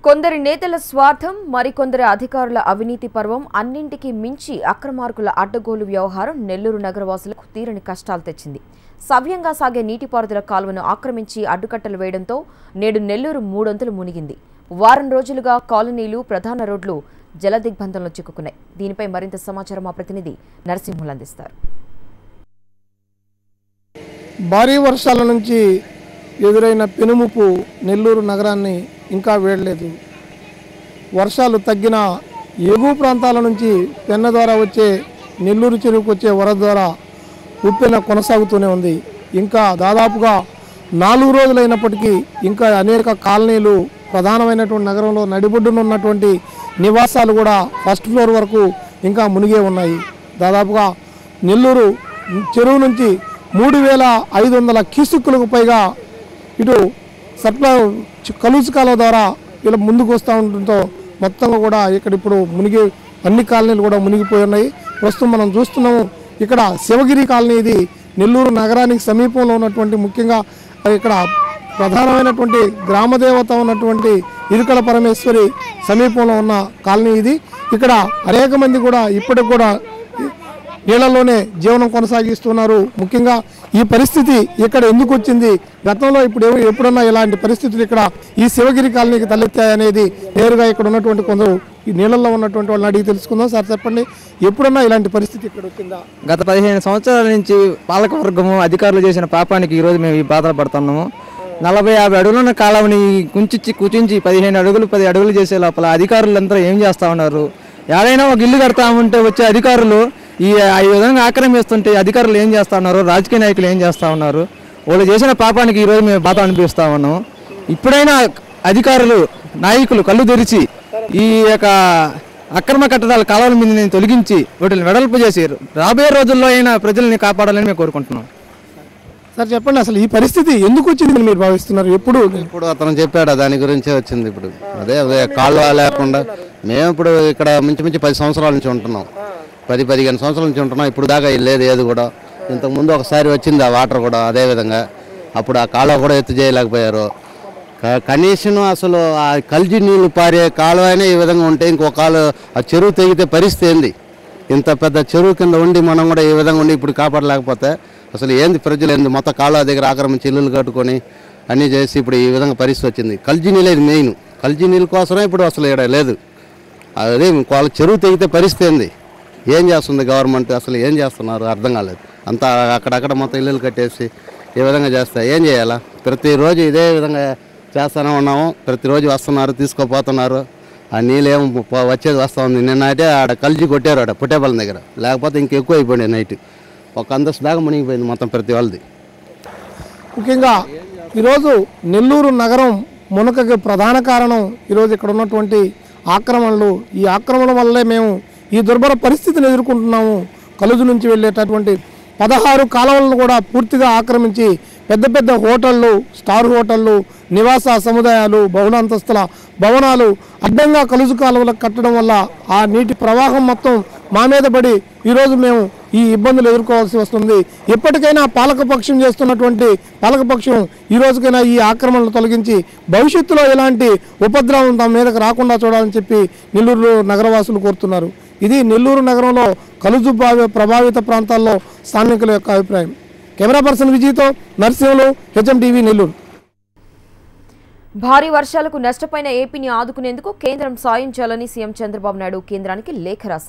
కొందరి నేతల స్వార్థం మరికొందరి అధికారుల అవినీతి పర్వం అన్నింటికీ మించి అక్రమార్కుల అడ్డగోలు వ్యవహారం నెల్లూరు నగరవాసులకు తీరని కష్టాలు తెచ్చింది. సవ్యంగా సాగే నీటిపారుదల కాలువను ఆక్రమించి అడ్డుకట్టలు వేయడంతో నేడు నెల్లూరు మూడొంతులు మునిగింది. వారం రోజులుగా కాలనీలు ప్రధాన రోడ్లు జలదిగ్బంధంలో చిక్కుకున్నాయి. దీనిపై మరింత సమాచారం మా ప్రతినిధి నరసింహులు అందిస్తారు. భారీ వర్షాల నుంచి ఎదురైన పెనుముప్పు నెల్లూరు నగరాన్ని ఇంకా వేడలేదు. వర్షాలు తగ్గిన ఎగువ ప్రాంతాల నుంచి పెన్న ద్వారా వచ్చే నెల్లూరు చెరువుకు వచ్చే వరద ద్వారా ఉప్పెన కొనసాగుతూనే ఉంది. ఇంకా దాదాపుగా 4 రోజులైనప్పటికీ ఇంకా అనేక కాలనీలు ప్రధానమైనటువంటి నగరంలో నడిబొడ్డున ఉన్నటువంటి నివాసాలు కూడా ఫస్ట్ ఫ్లోర్ వరకు ఇంకా మునిగే ఉన్నాయి. దాదాపుగా నెల్లూరు చెరువు నుంచి 3500 క్యూసెక్కులకు పైగా ఇటు సప్లై కలుసు కాలువ ద్వారా ఇలా ముందుకు వస్తూ ఉండటంతో మొత్తంగా కూడా ఇక్కడ ఇప్పుడు మునిగి అన్ని కాలనీలు కూడా మునిగిపోయి ఉన్నాయి. ప్రస్తుతం మనం చూస్తున్నాము ఇక్కడ శివగిరి కాలనీ, ఇది నెల్లూరు నగరానికి సమీపంలో ఉన్నటువంటి ముఖ్యంగా ఇక్కడ ప్రధానమైనటువంటి గ్రామదేవత ఉన్నటువంటి ఇరుకల పరమేశ్వరి సమీపంలో ఉన్న కాలనీ ఇది. ఇక్కడ అనేక మంది కూడా ఇప్పటికి కూడా నీళ్లలోనే జీవనం కొనసాగిస్తున్నారు. ముఖ్యంగా ఈ పరిస్థితి ఇక్కడ ఎందుకు వచ్చింది, గతంలో ఎప్పుడన్నా ఇలాంటి పరిస్థితులు ఇక్కడ ఈ శివగిరి కాలనీకి తలెత్తాయనేది నేరుగా ఇక్కడ ఉన్నటువంటి కొందరు ఈ నీళ్ళల్లో ఉన్నటువంటి వాళ్ళని అడిగి తెలుసుకుందాం. సార్ చెప్పండి, ఎప్పుడన్నా ఇలాంటి పరిస్థితి ఇక్కడ వచ్చిందా? గత 15 సంవత్సరాల నుంచి పాలకవర్గము అధికారులు చేసిన పాపానికి ఈరోజు మేము ఈ బాధలు పడుతున్నాము. 40-50 అడుగులున్న కాలువని కుచించి 15 అడుగులు 10 అడుగులు చేసే లోపల అధికారులంతా ఏం చేస్తూ ఉన్నారు? ఏదైనా ఒక ఇల్లు కడతామంటే వచ్చే అధికారులు ఈ విధంగా ఆక్రమిస్తుంటే అధికారులు ఏం చేస్తూ ఉన్నారు, రాజకీయ నాయకులు ఏం చేస్తూ ఉన్నారు? వాళ్ళు చేసిన పాపానికి ఈరోజు మేము బాధ అనిపిస్తూ ఉన్నాము. ఇప్పుడైనా అధికారులు నాయకులు కళ్ళు తెరిచి ఈ యొక్క అక్రమ కట్టడాల కాలువల మీద తొలగించి వాటిని వెడల్పు చేసి రాబోయే రోజుల్లో అయినా ప్రజల్ని కాపాడాలని మేము కోరుకుంటున్నాం. సార్ చెప్పండి, అసలు ఈ పరిస్థితి ఎందుకు వచ్చింది మీరు భావిస్తున్నారు? ఇప్పుడు అతను చెప్పాడు, దాని గురించే వచ్చింది. ఇప్పుడు అదే కాలువ లేకుండా మేము ఇప్పుడు ఇక్కడ మించి 10 సంవత్సరాల నుంచి ఉంటున్నాం, 10-15 సంవత్సరాల నుంచి ఉంటున్నాం. ఇప్పుడు దాకా లేదు ఏది కూడా. ఇంతకుముందు ఒకసారి వచ్చింది ఆ వాటర్ కూడా అదేవిధంగా. అప్పుడు ఆ కాలువ కూడా ఎత్తు చేయలేకపోయారు. కనీసం అసలు ఆ కల్జీ నీళ్ళు పారే కాలువ అయినా ఈ విధంగా ఉంటే ఇంకో కాలువ ఆ చెరువు తెగితే పరిస్థితి ఏంది? ఇంత పెద్ద చెరువు కింద ఉండి మనం కూడా ఈ విధంగా ఉండి ఇప్పుడు కాపాడలేకపోతే అసలు ఏంది? ప్రజలు ఏంది? మొత్తం కాలువ దగ్గర ఆక్రమించి ఇల్లులు కట్టుకొని అన్నీ చేసి ఇప్పుడు ఈ విధంగా పరిస్థితి వచ్చింది. కల్జీ నీళ్ళు ఇది మెయిన్. కల్జీ నీళ్ళ కోసమే ఇప్పుడు అసలు ఇక్కడ లేదు. అదే వాళ్ళ చెరువు తెగితే పరిస్థితి ఏంది? ఏం చేస్తుంది గవర్నమెంట్? అసలు ఏం చేస్తున్నారు అర్థం కాలేదు. అంతా అక్కడక్కడ మొత్తం ఇల్లులు కట్టేసి ఈ విధంగా చేస్తా ఏం చేయాలా? ప్రతిరోజు ఇదే విధంగా చేస్తూనే ఉన్నాము. ప్రతిరోజు వస్తున్నారు, తీసుకోపోతున్నారు. ఆ నీళ్ళు ఏం వచ్చేది వస్తూ ఉంది. నిన్న అయితే ఆడ కల్జీ కొట్టారు ఆడ పుట్టేపల్లి దగ్గర, లేకపోతే ఇంకెక్కువ అయిపోయింది. నైట్ ఒక అంతస్తు దాకా మునిగిపోయింది మొత్తం ప్రతి వాళ్ళది. ముఖ్యంగా ఈరోజు నెల్లూరు నగరం మునకకి ప్రధాన కారణం ఈరోజు ఇక్కడ ఉన్నటువంటి ఆక్రమణలు. ఈ ఆక్రమణ వల్లే మేము ఈ దుర్భర పరిస్థితిని ఎదుర్కొంటున్నాము. కలుజు నుంచి వెళ్ళేటటువంటి 16 కాలువలను కూడా పూర్తిగా ఆక్రమించి పెద్ద పెద్ద హోటళ్ళు, స్టార్ హోటళ్ళు, నివాస సముదాయాలు, బహుళంతస్తుల భవనాలు అడ్డంగా కలుజు కాలువలకు కట్టడం వల్ల ఆ నీటి ప్రవాహం మొత్తం మా మీద పడి ఈరోజు మేము ఈ ఇబ్బందులు ఎదుర్కోవాల్సి వస్తుంది. ఎప్పటికైనా పాలకపక్షం చేస్తున్నటువంటి పాలకపక్షం ఈ రోజుకైనా ఈ ఆక్రమణలు తొలగించి భవిష్యత్తులో ఎలాంటి ఉపద్రవం తమ మీదకు రాకుండా చూడాలని చెప్పి నెల్లూరు నగరవాసులు కోరుతున్నారు. ఇది నెల్లూరు నగరంలో కలుజు ప్రభావిత ప్రాంతాల్లో స్థానికుల యొక్క అభిప్రాయం. కెమెరా పర్సన్ విజయ్తో నరసింహులు, HMTV నెల్లూరు. భారీ వర్షాలకు నష్టపోయిన ఏపీని ఆదుకునేందుకు కేంద్రం సాయం చేయాలని సీఎం చంద్రబాబు నాయుడు కేంద్రానికి లేఖ రాశారు.